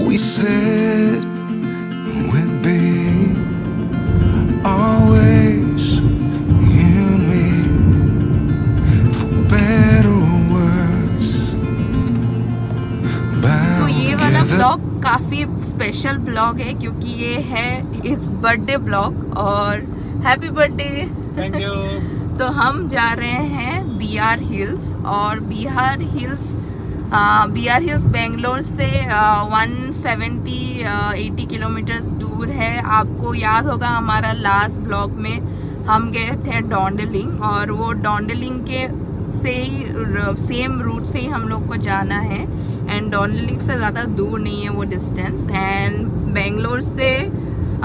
We said we'd be always you and me, for better or worse. तो ये वाला blog काफी special blog है क्योंकि ये है इट्स बर्थडे ब्लॉग और हैप्पी बर्थडे। Thank you. तो हम जा रहे हैं BR हिल्स और BR हिल्स बेंगलोर से 170-80 किलोमीटर्स दूर है। आपको याद होगा हमारा लास्ट ब्लॉग में हम गए थे डोंडलिंग और वो डोंडलिंग के से ही सेम रूट से ही हम लोग को जाना है एंड डोंडलिंग से ज़्यादा दूर नहीं है वो डिस्टेंस एंड बेंगलोर से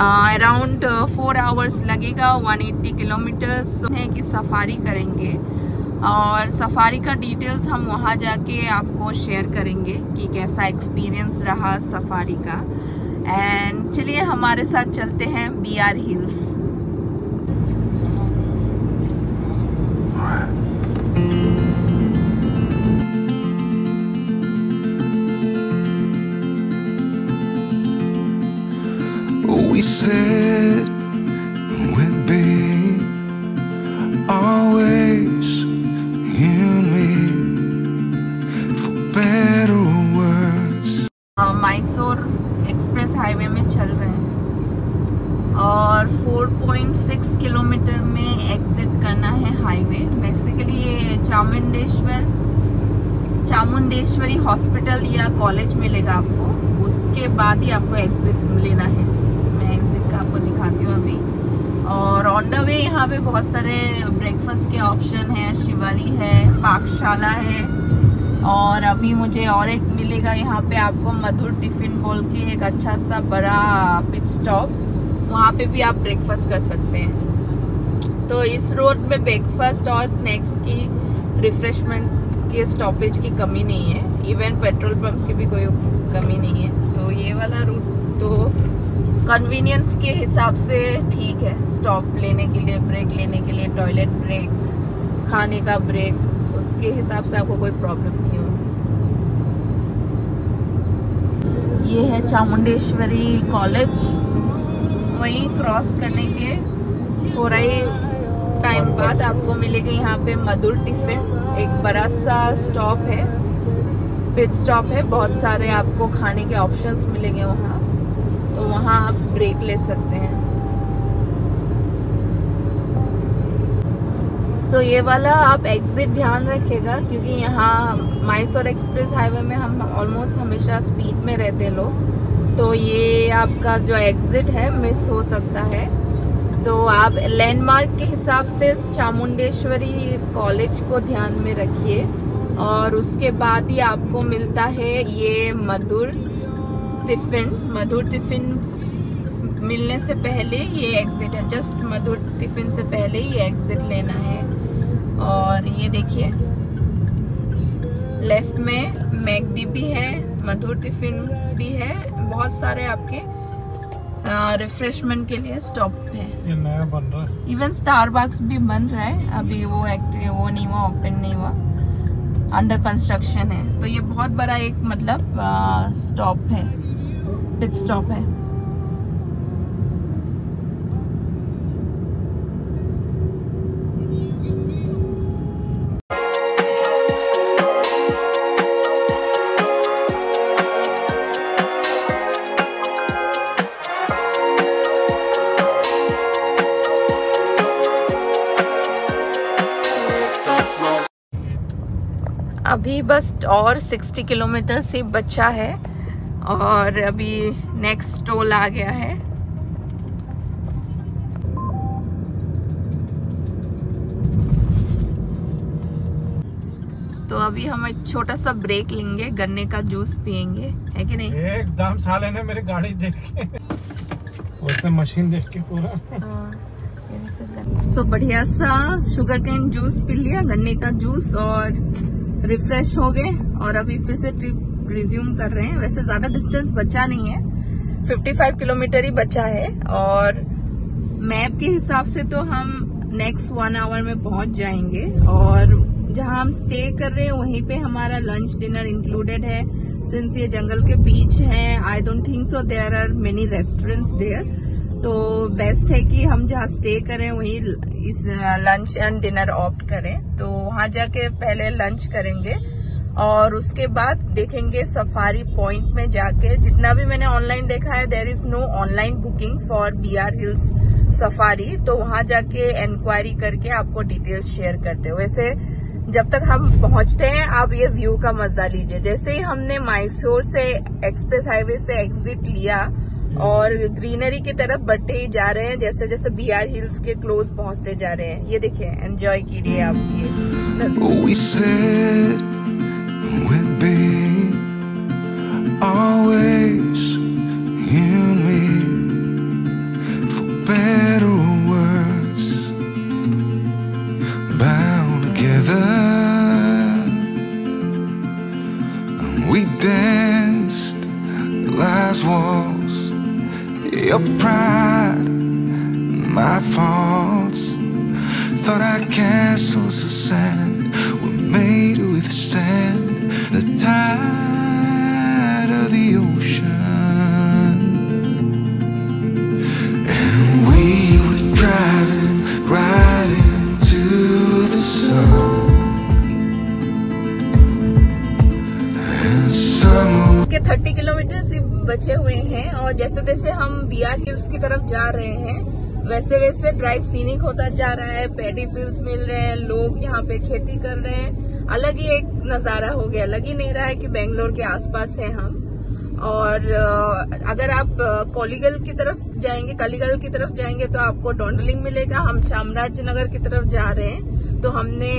अराउंड 4 आवर्स लगेगा। 180 किलोमीटर्स है कि सफारी करेंगे और सफारी का डिटेल्स हम वहाँ जाके आपको शेयर करेंगे कि कैसा एक्सपीरियंस रहा सफारी का। एंड चलिए हमारे साथ चलते हैं BR hills. We said we'd be always you and me, for better or worse. Mysore express highway में चल रहे हैं और 4.6 किलोमीटर में एग्जिट करना है हाईवे। बेसिकली ये चामुंडेश्वरी हॉस्पिटल या कॉलेज मिलेगा आपको, उसके बाद ही आपको एग्जिट लेना है। मैं एग्जिट का आपको दिखाती हूँ अभी। और ऑन द वे यहाँ पे बहुत सारे ब्रेकफास्ट के ऑप्शन हैं, शिवाली है, पाकशाला है और अभी मुझे और एक मिलेगा यहाँ पे आपको मधुर टिफिन बोल के एक अच्छा सा बड़ा पिट स्टॉप, वहाँ पे भी आप ब्रेकफास्ट कर सकते हैं। तो इस रोड में ब्रेकफास्ट और स्नैक्स की रिफ्रेशमेंट के स्टॉपेज की कमी नहीं है, इवन पेट्रोल पंप्स की भी कोई कमी नहीं है। तो ये वाला रूट तो कन्वीनियंस के हिसाब से ठीक है, स्टॉप लेने के लिए, ब्रेक लेने के लिए, टॉयलेट ब्रेक, खाने का ब्रेक, उसके हिसाब से आपको कोई प्रॉब्लम नहीं होगी। ये है चामुंडेश्वरी कॉलेज, वहीं क्रॉस करने के थोड़ा ही टाइम बाद आपको मिलेगा यहाँ पे मधुर टिफिन, एक बड़ा सा स्टॉप है, पिट स्टॉप है, बहुत सारे आपको खाने के ऑप्शंस मिलेंगे वहाँ, तो वहाँ आप ब्रेक ले सकते हैं। तो ये वाला आप एग्जिट ध्यान रखिएगा क्योंकि यहाँ मैसूर एक्सप्रेस हाईवे में हम ऑलमोस्ट हमेशा स्पीड में रहते लोग, तो ये आपका जो एग्जिट है मिस हो सकता है। तो आप लैंडमार्क के हिसाब से चामुंडेश्वरी कॉलेज को ध्यान में रखिए और उसके बाद ही आपको मिलता है ये मधुर टिफिन मिलने से पहले ये एग्जिट है, जस्ट मधुर टिफिन से पहले ये एग्जिट लेना है। और ये देखिए लेफ्ट में मैकडी भी है, मधुर टिफिन भी है, बहुत सारे आपके रिफ्रेशमेंट के लिए स्टॉप है। ये नया बन रहा है, इवन स्टारबक्स भी बन रहा है, अभी वो एक्चुअली वो नहीं हुआ, ओपन नहीं हुआ, अंडर कंस्ट्रक्शन है। तो ये बहुत बड़ा एक मतलब स्टॉप है, पिट स्टॉप है। अभी बस और 60 किलोमीटर से बचा है और अभी नेक्स्ट टोल आ गया है। तो अभी हम एक छोटा सा ब्रेक लेंगे, गन्ने का जूस पियेंगे, है कि नहीं? एकदम साले ने मेरी गाड़ी देख के उसने मशीन देख के पूरा सो बढ़िया सा शुगर केन जूस पी लिया, गन्ने का जूस, और रिफ्रेश हो गए और अभी फिर से ट्रिप रिज्यूम कर रहे हैं। वैसे ज्यादा डिस्टेंस बचा नहीं है, 55 किलोमीटर ही बचा है और मैप के हिसाब से तो हम नेक्स्ट 1 आवर में पहुंच जाएंगे, और जहां हम स्टे कर रहे हैं वहीं पे हमारा लंच डिनर इंक्लूडेड है। सिंस ये जंगल के बीच है, I don't think so there are many restaurants there, तो बेस्ट है कि हम जहाँ स्टे करें वहीं इस लंच एंड डिनर ऑप्ट करें। तो वहां जाके पहले लंच करेंगे और उसके बाद देखेंगे सफारी पॉइंट में जाके। जितना भी मैंने ऑनलाइन देखा है, there is no online booking for BR hills safari, तो वहां जाके इंक्वायरी करके आपको डिटेल्स शेयर करते हो। वैसे जब तक हम पहुंचते हैं आप ये व्यू का मजा लीजिए। जैसे ही हमने मैसूर से एक्सप्रेस हाईवे से एग्जिट लिया और ग्रीनरी की तरफ बढ़ते ही जा रहे हैं, जैसे जैसे BR हिल्स के क्लोज पहुंचते जा रहे हैं। ये देखिए, एंजॉय कीजिए आप ये। We said we'd be always you and me, for better or worse, bound together. And we danced life's waltz, your pride, my faults. Thought our castles of sand were made to withstand the tide of the ocean. And we were driving right into the sun. And some के 30 kilometre से बचे हुए हैं, और जैसे जैसे हम BR hills की तरफ जा रहे हैं वैसे वैसे ड्राइव सीनिक होता जा रहा है। पैडी फील्ड्स मिल रहे हैं, लोग यहाँ पे खेती कर रहे हैं। अलग ही एक नजारा हो गया, लग ही नहीं रहा है कि बेंगलोर के आसपास है हम। और अगर आप कलिगल की तरफ जाएंगे तो आपको डोंडलिंग मिलेगा। हम चामराजनगर की तरफ जा रहे हैं, तो हमने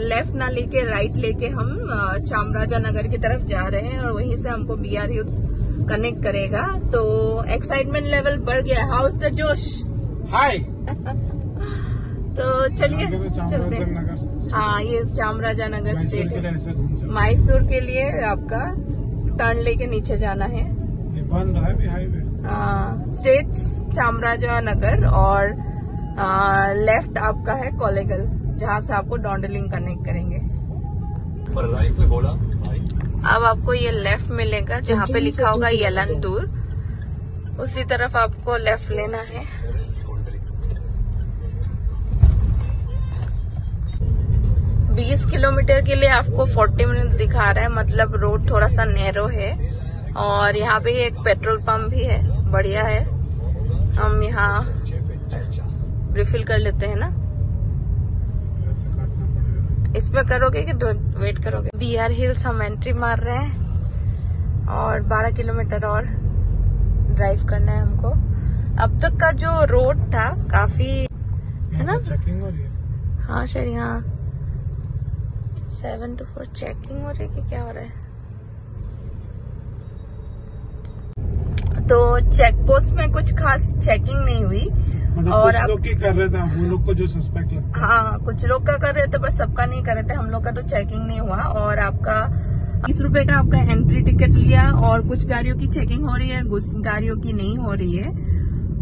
लेफ्ट ना लेके राइट लेके हम चामराजनगर की तरफ जा रहे हैं, और वहीं से हमको BR हिल्स कनेक्ट करेगा। तो एक्साइटमेंट लेवल बढ़ गया। हाउ इज द जोश? हाय। तो चलिए चलते हैं। हाँ, ये चामराजनगर स्टेट है। मैसूर के लिए आपका टर्न लेके नीचे जाना है। ये बन रहा है भी हाईवे। स्ट्रेट चामराजनगर, और लेफ्ट आपका है कोलेगल, जहाँ से आपको डोंडलिंग कनेक्ट करेंगे। पर राइट में बोला अब आपको ये लेफ्ट मिलेगा जहाँ पे लिखा होगा यलंदूर, उसी तरफ आपको लेफ्ट लेना है। बीस किलोमीटर के लिए आपको 40 मिनट दिखा रहा है, मतलब रोड थोड़ा सा नैरो है। और यहाँ पे एक पेट्रोल पंप भी है, बढ़िया है। हम यहाँ रिफिल कर लेते हैं ना। इसमें करोगे कि वेट करोगे? BR हिल्स हम एंट्री मार रहे हैं और 12 किलोमीटर और ड्राइव करना है हमको। अब तक का जो रोड था काफी, है ना? चेकिंग हो रही है। हाँ शायद यहाँ 7 to 4 चेकिंग हो रही है कि क्या हो रहा है? तो चेक पोस्ट में कुछ खास चेकिंग नहीं हुई। मतलब और कुछ लोग की कर रहे थे, हम लोग को जो सस्पेक्ट लगता है। हाँ, कुछ लोग का कर रहे थे पर सबका नहीं कर रहे थे। हम लोग का तो चेकिंग नहीं हुआ। और आपका 20 रुपए का आपका एंट्री टिकट लिया, और कुछ गाड़ियों की चेकिंग हो रही है, कुछ गाड़ियों की नहीं हो रही है।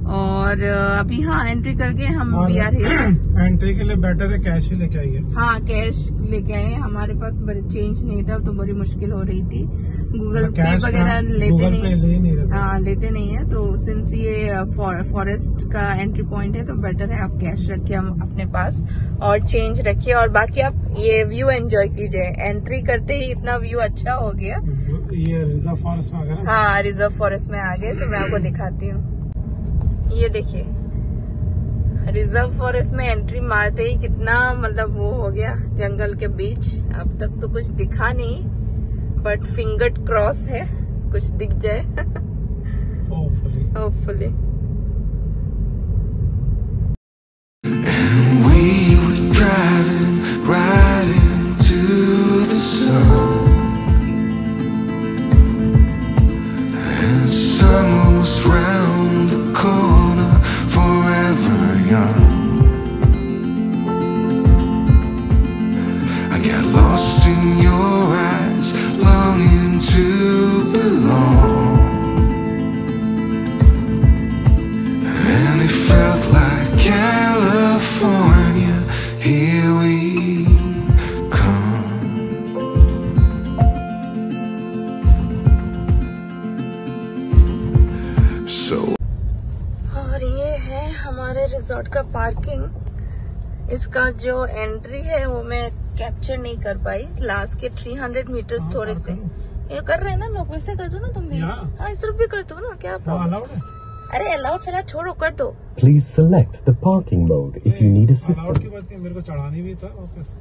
और अभी हाँ एंट्री करके हम BR हिल्स एंट्री के लिए बेटर है कैश ही लेके आइए। हाँ, कैश लेके आए। हमारे पास चेंज नहीं था तो बड़ी मुश्किल हो रही थी। गूगल पे वगैरह लेते नहीं है। तो सिंस ये फॉरेस्ट का एंट्री पॉइंट है तो बेटर है आप कैश रखिए हम अपने पास, और चेंज रखिए। और बाकी आप ये व्यू एंजॉय कीजिए। एंट्री करते ही इतना व्यू अच्छा हो गया। ये रिजर्व फॉरेस्ट में आ गया। हाँ, रिजर्व फॉरेस्ट में आ गए, तो मैं आपको दिखाती हूँ। ये देखिए, रिजर्व फॉरेस्ट में एंट्री मारते ही कितना मतलब वो हो गया जंगल के बीच। अब तक तो कुछ दिखा नहीं, बट फिंगर क्रॉस है, कुछ दिख जाए hopefully. And we were driving right into the sun. And summer was round the corner, forever young. I got lost in your eyes, longing to belong. है हमारे रिजॉर्ट का पार्किंग। इसका जो entry है वो मैं कैप्चर नहीं कर पाई। लास्ट के 300 मीटर्स थोड़े से ये कर रहे हैं ना लोग, वैसे कर दो ना तुम भी। हाँ इस तरफ भी कर दो ना, क्या प्रॉब्लम। अरे अलाउड फिर छोड़ो, कर दो। Please select the parking mode if you need assistance. Allowed की बात नहीं, मेरे को चढ़ानी भी था वापस।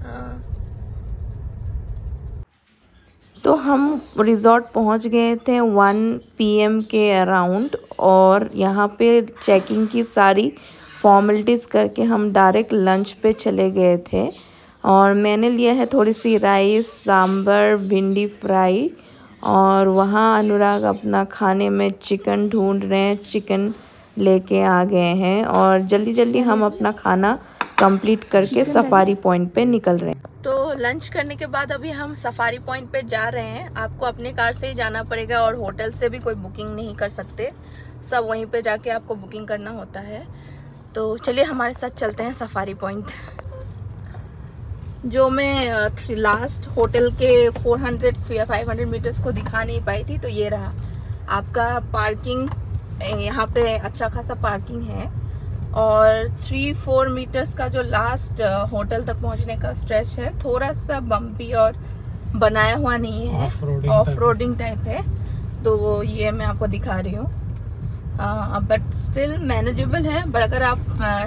तो हम रिजॉर्ट पहुंच गए थे 1 PM के अराउंड, और यहाँ पे चेकिंग की सारी फॉर्मेलिटीज़ करके हम डायरेक्ट लंच पे चले गए थे। और मैंने लिया है थोड़ी सी राइस, सांभर, भिंडी फ्राई, और वहाँ अनुराग अपना खाने में चिकन ढूंढ रहे हैं। चिकन लेके आ गए हैं और जल्दी जल्दी हम अपना खाना कंप्लीट करके सफारी पॉइंट पे निकल रहे हैं। तो लंच करने के बाद अभी हम सफारी पॉइंट पे जा रहे हैं। आपको अपनी कार से ही जाना पड़ेगा और होटल से भी कोई बुकिंग नहीं कर सकते, सब वहीं पे जाके आपको बुकिंग करना होता है। तो चलिए हमारे साथ चलते हैं सफारी पॉइंट। जो मैं लास्ट होटल के 400-500 मीटर्स को दिखा नहीं पाई थी, तो ये रहा आपका पार्किंग। यहाँ पे अच्छा खासा पार्किंग है, और 3-4 मीटर्स का जो लास्ट होटल तक पहुँचने का स्ट्रेच है थोड़ा सा बम्पी और बनाया हुआ नहीं है, ऑफ रोडिंग टाइप है। तो ये मैं आपको दिखा रही हूँ, बट स्टिल मैनेजेबल है। बट अगर आप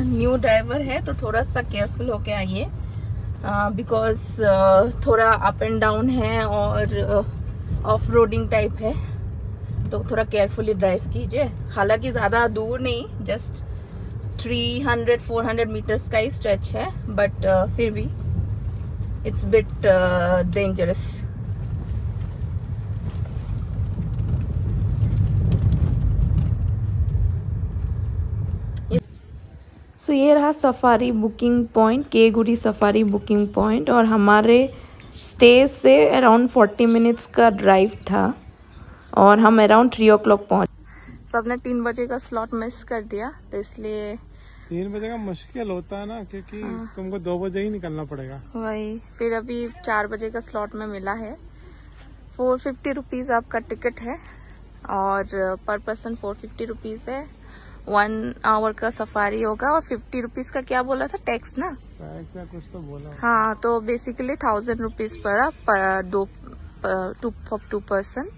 न्यू ड्राइवर है तो थोड़ा सा केयरफुल होके आइए, बिकॉज थोड़ा अप एंड डाउन है और ऑफ रोडिंग टाइप है, तो थोड़ा केयरफुली ड्राइव कीजिए। हालांकि ज़्यादा दूर नहीं, जस्ट 300-400 मीटर्स का ही स्ट्रेच है, बट फिर भी इट्स बिट डेंजरस। सो ये रहा safari booking point, K Gudi safari booking point, और हमारे स्टे से अराउंड 40 मिनट्स का ड्राइव था, और हम अराउंड 3 o'clock पहुँच। सबने 3 बजे का स्लॉट मिस कर दिया, तो इसलिए 3 बजे का मुश्किल होता है ना, क्योंकि तुमको 2 बजे ही निकलना पड़ेगा। वही, फिर अभी 4 बजे का स्लॉट में मिला है। 450 रुपीज़ आपका टिकट है, और पर पर्सन 450 रुपीज़ है। 1 आवर का सफारी होगा, और 50 रुपीज़ का क्या बोला था, टैक्स ना, टैक्स या कुछ तो बोला। हाँ, तो बेसिकली 1000 रुपीज़ पड़ा पर 2 person.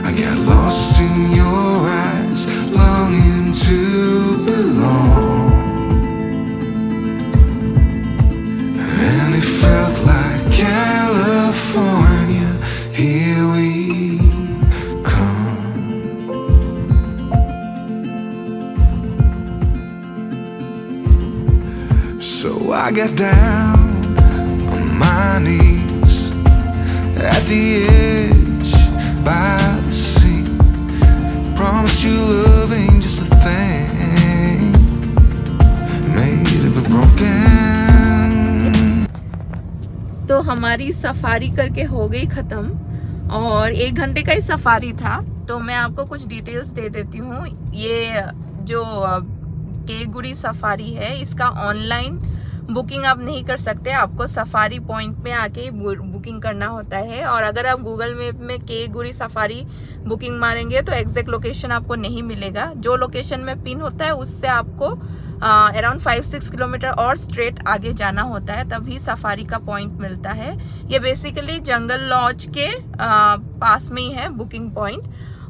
I get lost in your eyes, longing to belong. And it felt like California, here we come. So I got down on my knees at the edge by the sea. Promised you love ain't just a thing made of a broken. तो हमारी safari करके हो गई खत्म, और 1 घंटे का ही safari था। तो मैं आपको कुछ डिटेल्स दे देती हूँ। ये जो केगुड़ी सफारी है, इसका ऑनलाइन बुकिंग आप नहीं कर सकते, आपको सफारी पॉइंट में आके ही बुकिंग करना होता है। और अगर आप गूगल मैप में केगुड़ी सफारी बुकिंग मारेंगे तो एग्जैक्ट लोकेशन आपको नहीं मिलेगा। जो लोकेशन में पिन होता है उससे आपको अराउंड 5-6 किलोमीटर और स्ट्रेट आगे जाना होता है, तभी सफारी का पॉइंट मिलता है। ये बेसिकली जंगल लॉज के पास में ही है बुकिंग पॉइंट,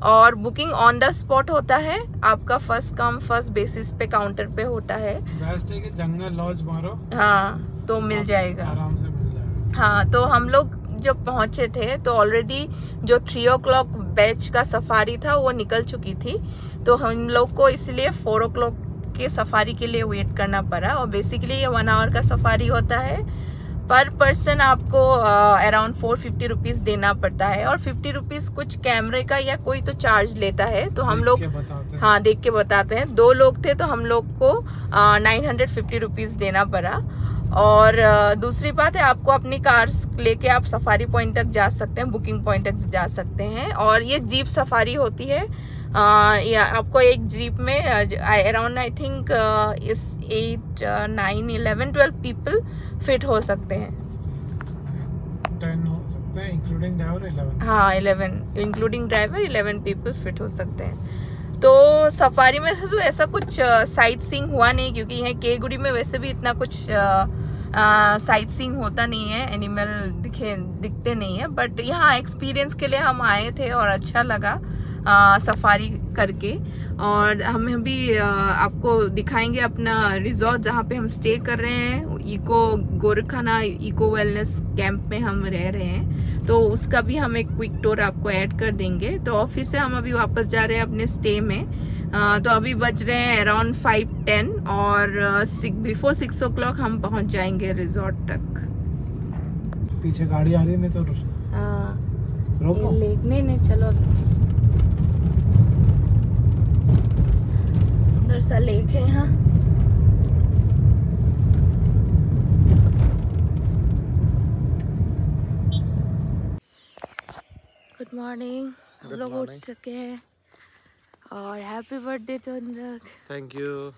और बुकिंग ऑन द स्पॉट होता है। आपका फर्स्ट कम फर्स्ट बेसिस पे काउंटर पे होता है। बेस्ट है कि जंगल लॉज मारो, हाँ, तो मिल जाएगा, आराम से मिल जाएगा। हाँ, तो हम लोग जब पहुंचे थे तो ऑलरेडी जो 3 o'clock बैच का सफारी था वो निकल चुकी थी, तो हम लोग को इसलिए 4 o'clock के सफारी के लिए वेट करना पड़ा। और बेसिकली ये 1 आवर का सफारी होता है। पर पर्सन आपको अराउंड 450 रुपीज़ देना पड़ता है, और 50 रुपीज़ कुछ कैमरे का या कोई तो चार्ज लेता है। तो हम लोग हाँ देख के बताते हैं। 2 लोग थे तो हम लोग को 950 रुपीज़ देना पड़ा। और दूसरी बात है, आपको अपनी कार लेके आप सफारी पॉइंट तक जा सकते हैं, बुकिंग पॉइंट तक जा सकते हैं। और ये जीप सफारी होती है। या आपको एक जीप में around I think 8, 9, 11, 12 people fit हो सकते हैं। 10 हो सकते हैं इंक्लूडिंग ड्राइवर 11। हाँ 11 इंक्लूडिंग ड्राइवर 11 पीपल फिट हो सकते हैं। तो सफारी में तो ऐसा कुछ साइट सीइंग हुआ नहीं, क्योंकि यहाँ केगुड़ी में वैसे भी इतना कुछ साइट सीइंग होता नहीं है, एनिमल दिखते नहीं है। बट यहाँ एक्सपीरियंस के लिए हम आए थे और अच्छा लगा सफारी करके। और हम भी आपको दिखाएंगे अपना रिजॉर्ट जहाँ पे हम स्टे कर रहे हैं, इको गोरखाना इको वेलनेस कैंप में हम रह रहे हैं। तो उसका भी हम एक क्विक टूर आपको ऐड कर देंगे। तो ऑफिस से हम अभी वापस जा रहे हैं अपने स्टे में। तो अभी बज रहे हैं अराउंड 5:10 और बिफोर 6 o'clock हम पहुंच जाएंगे रिजॉर्ट तक। पीछे गाड़ी आ रही है, नहीं तो रोको। नहीं चलो अभी। सुंदर सा लेक है यहाँ। गुड मॉर्निंग, हम लोग उठ सके हैं और happy birthday Chandrak. Thank you.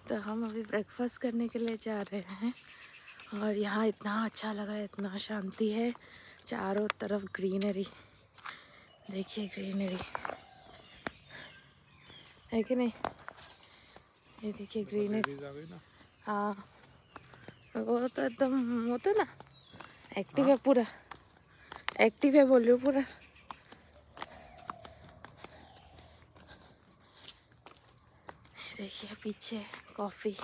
तो हम अभी ब्रेकफास्ट करने के लिए जा रहे हैं और यहाँ इतना अच्छा लग रहा है, इतना शांति है, चारों तरफ ग्रीनरी। देखिए ग्रीनरी है कि नहीं, ये देखिए ग्रीनरी। हाँ वो तो एकदम वो तो ना एक्टिव है, पूरा एक्टिव है बोल रही हूँ पूरा। देखिए पीछे कॉफी।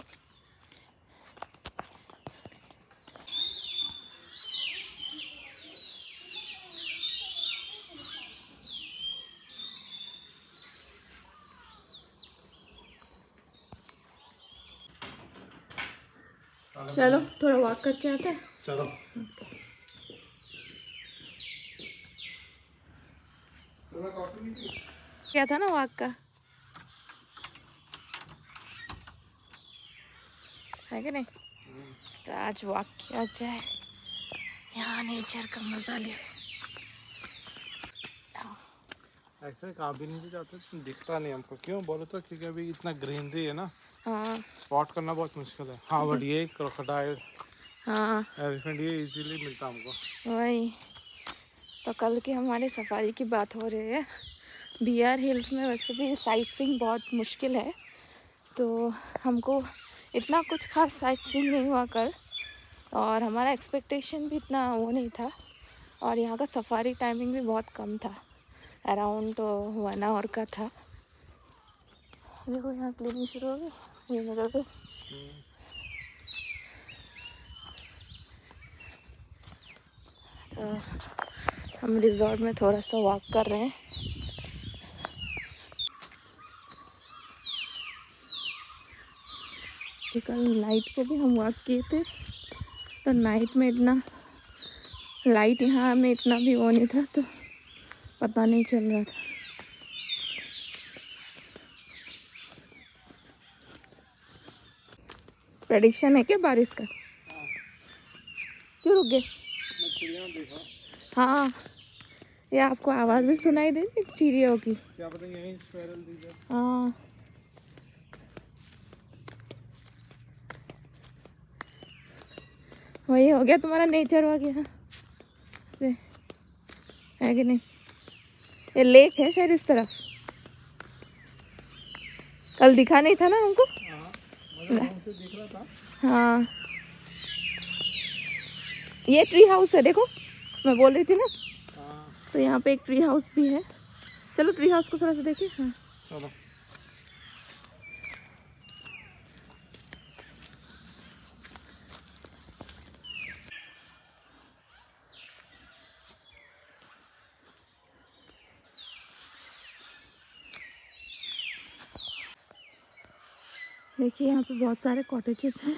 चलो थोड़ा वॉक करके आते हैं। चलो। क्या था ना वॉक का, है कि नहीं? तो आज वॉक किया जाए, यहाँ नेचर का मजा ले। एक्चुअली कहाँ भी नहीं जाते, दिखता नहीं हमको। क्यों बोलो तो, क्योंकि अभी इतना ग्रीनरी है ना, हाँ स्पॉट करना बहुत मुश्किल है। हाँ बट ये क्रोकोडाइल, हाँ एलिफेंट ये इजीली मिलता हमको। वही तो कल की हमारी सफारी की बात हो रही है। BR हिल्स में वैसे भी साइट सीइंग बहुत मुश्किल है, तो हमको इतना कुछ खास साइट सीइंग नहीं हुआ कल, और हमारा एक्सपेक्टेशन भी इतना वो नहीं था। और यहाँ का सफारी टाइमिंग भी बहुत कम था, अराउंड 1 आवर का था। देखो यहाँ क्लीनिंग शुरू हो गई, ये नजर पे। तो हम रिजॉर्ट में थोड़ा सा वॉक कर रहे हैं। तो कल नाइट को भी हम वॉक किए थे, तो नाइट में इतना लाइट यहाँ में इतना भी वो नहीं था, तो पता नहीं चल रहा था। प्रेडिक्शन है क्या बारिश का? क्यों रुक गए? हाँ ये आपको आवाज़ें सुनाई दे रही चिड़ियों की? क्या पता यहीं स्पैरल दी जाए। हाँ वही हो गया तुम्हारा नेचर वगैरह है कि नहीं? ये लेक है शायद इस तरफ, कल दिखा नहीं था ना हमको? से दिख रहा था। हाँ ये ट्री हाउस है, देखो मैं बोल रही थी ना। तो यहाँ पे एक ट्री हाउस भी है। चलो ट्री हाउस को थोड़ा सा देखिए। हाँ चलो। देखिए यहाँ पे बहुत सारे कॉटेजेस हैं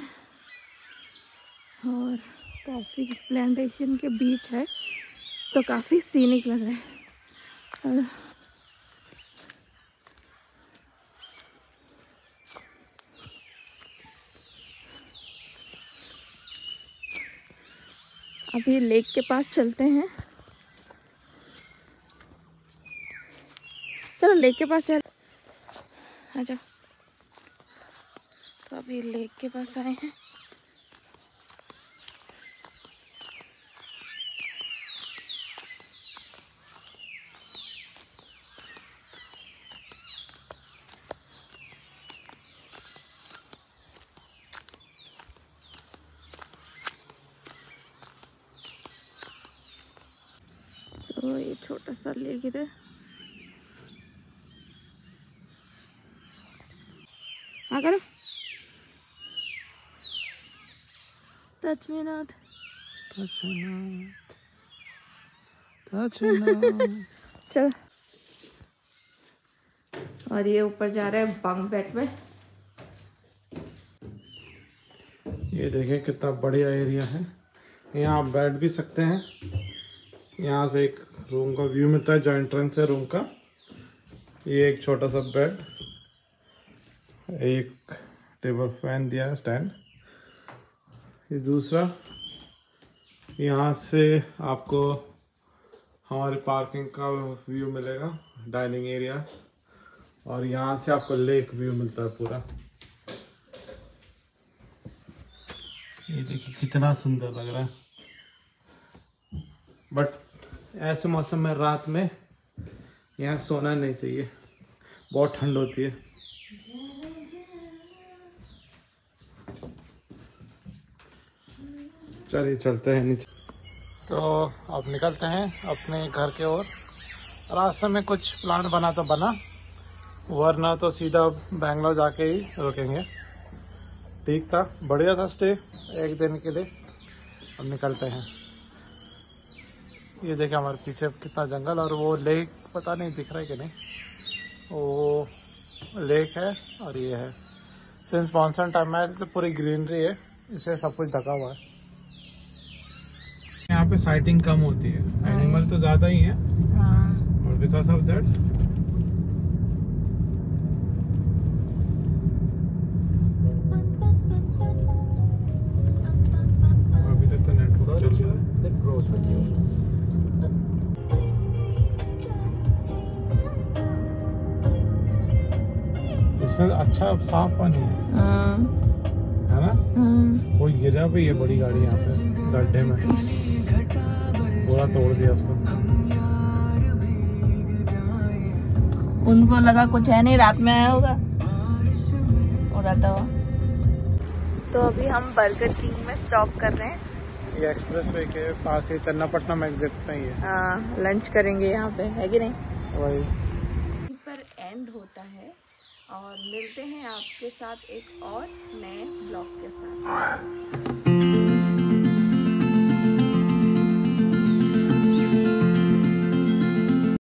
और कॉफ़ी प्लांटेशन के बीच है, तो काफ़ी सीनिक लग रहा है। और अभी लेक के पास चलते हैं। चलो लेक के पास चल, आजा। तो अभी लेक के पास आए हैं। छोटा सा लेक इधर। हाँ करो, टच मी नॉट, चल। और ये ऊपर जा रहा है बंक बेड में। ये देखिए कितना बढ़िया एरिया है, यहाँ आप बैठ भी सकते हैं। यहाँ से एक रूम का व्यू मिलता है, जो एंट्रेंस है रूम का। ये एक छोटा सा बेड, एक टेबल फैन दिया है स्टैंड। ये दूसरा, यहाँ से आपको हमारी पार्किंग का व्यू मिलेगा, डाइनिंग एरिया। और यहाँ से आपको लेक व्यू मिलता है पूरा। ये देखिए कितना सुंदर लग रहा है। बट ऐसे मौसम में रात में यहाँ सोना नहीं चाहिए, बहुत ठंड होती है। चलिए चलते हैं नीचे। तो अब निकलते हैं अपने घर के ओर। रास्ते में कुछ प्लान बना तो बना, वरना तो सीधा बैंगलोर जाके ही रुकेंगे। ठीक था, बढ़िया था स्टे एक दिन के लिए। अब निकलते हैं। ये देखिए हमारे पीछे कितना जंगल, और वो लेक पता नहीं दिख रहा है कि नहीं, वो लेक है। और ये है सिंस मॉनसून टाइम में तो पूरी ग्रीनरी है, इससे सब कुछ ढका हुआ है। यहाँ पे साइटिंग कम होती है, एनिमल तो ज्यादा ही है, और बिकॉज ऑफ दैट अभी तक तो नेटवर्क चल रहा है। इसमें अच्छा साफ पानी है ना? कोई गिरा भी है बड़ी गाड़ी यहाँ पे गड्ढे में, पूरा तोड़ दिया उसको। उनको लगा कुछ है नहीं, रात में आया होगा और आता हुआ। तो अभी हम बर्गर किंग में स्टॉप कर रहे हैं। ये एक्सप्रेस वे के पास ही चन्नापट्टनम एग्जिट पे ही है। हाँ, लंच करेंगे यहाँ पे, है कि नहीं? वही पर एंड होता है, और मिलते हैं आपके साथ एक और नए ब्लॉग के साथ।